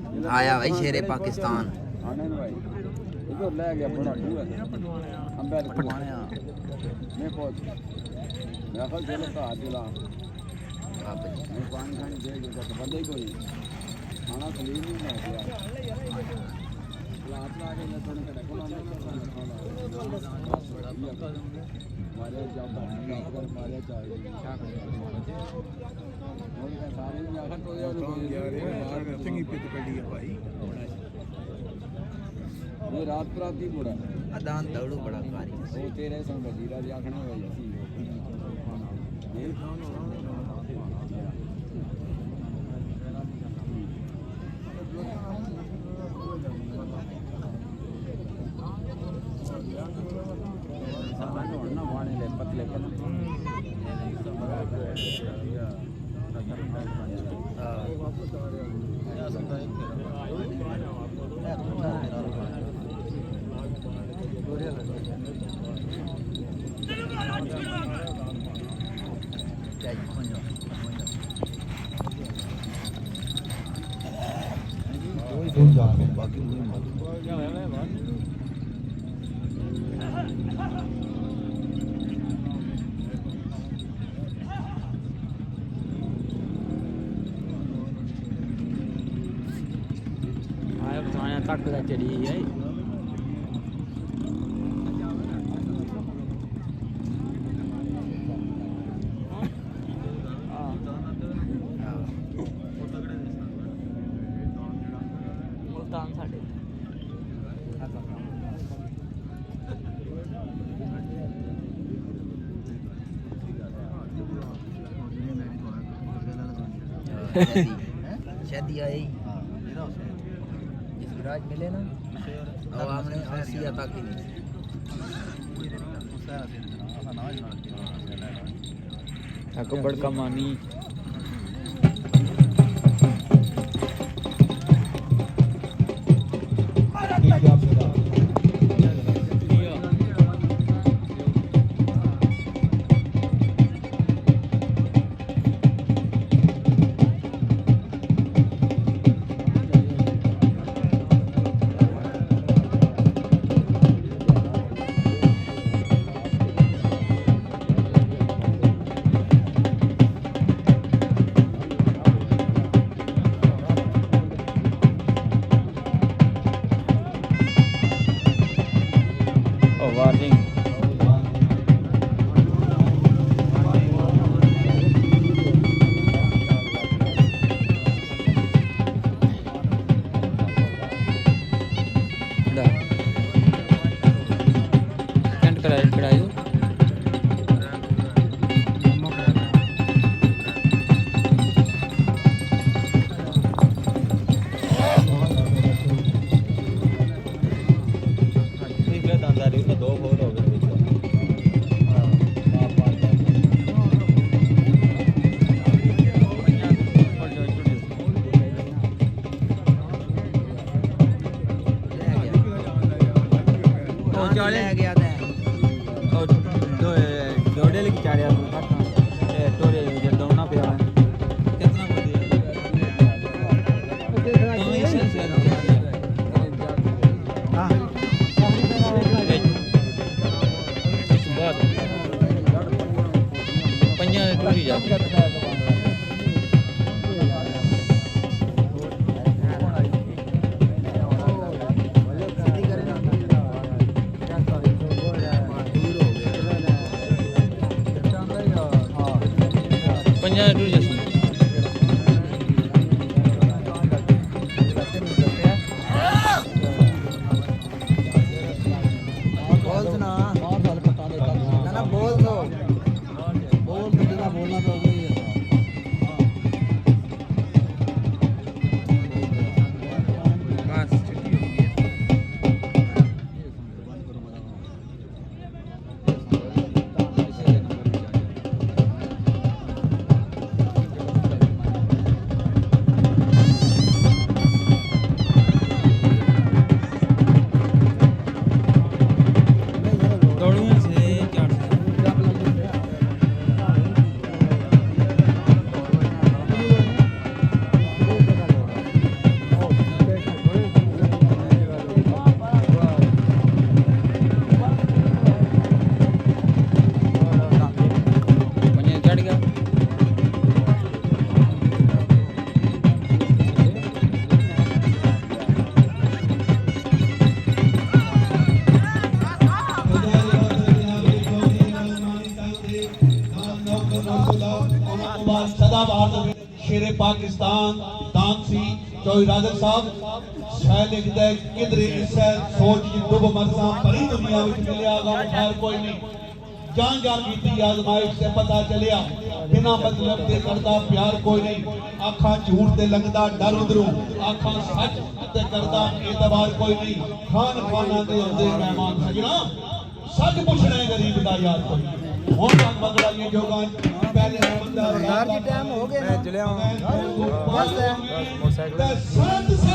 आया भाई शेरे पाकिस्तान आने भाई इधर ले गया बड़ा दूर है हम बैठ पटवाने मैं पहुंच मैं कल चलो का दिला मैं पानी खाने दे गया तो बंदे कोई खाना क्लीन नहीं है यार लात ला के मैं थोड़ी कड़ा को मारे जाता है अगर मारे चाहिए क्या करें और सारे में आखिर तो यार चंगी पिट कड़ी है भाई ये रात रात ही बुड़ा अदान दौड़ू बड़ा कारी वो तेरे संग वजीरा जी आखना भाई पतले बाकी तक चढ़ी है मुल्तान साढ़े शादी आई राज मिले ना और हमने आसिया तक ही नहीं तक बड़का मानी वार्निंग कढ़ाई दो फोर हो गए गया दौड़े लेके चार टोरे दौड़ना पे कितना पंजा टूरी जाती पंजा टूरी जाती पाकिस्तान दानसी चौधरी राजन साहब शायद लिखता है किधरे इस सोच की डुब मरसा बड़ी दुनिया में मिलिया गम खैर कोई नहीं जान जा की आजमाइश से पता चलिया बिना मतलब के करता प्यार कोई नहीं आखा झूठ ते लगदा डर उधरों आखा सच ते करदा एतबार कोई नहीं खान खाना दे होंदे मेहमान सजना सच पूछना है गरीब दा यार कोई ਹੁਣ ਤੱਕ ਬਗੜਾ ਇਹ ਜੋਗਾਂ ਪਹਿਲੇ ਬੰਦਾ यार जी टाइम हो गया ना ਜਲਿਆ ਮੋਟਰਸਾਈਕਲ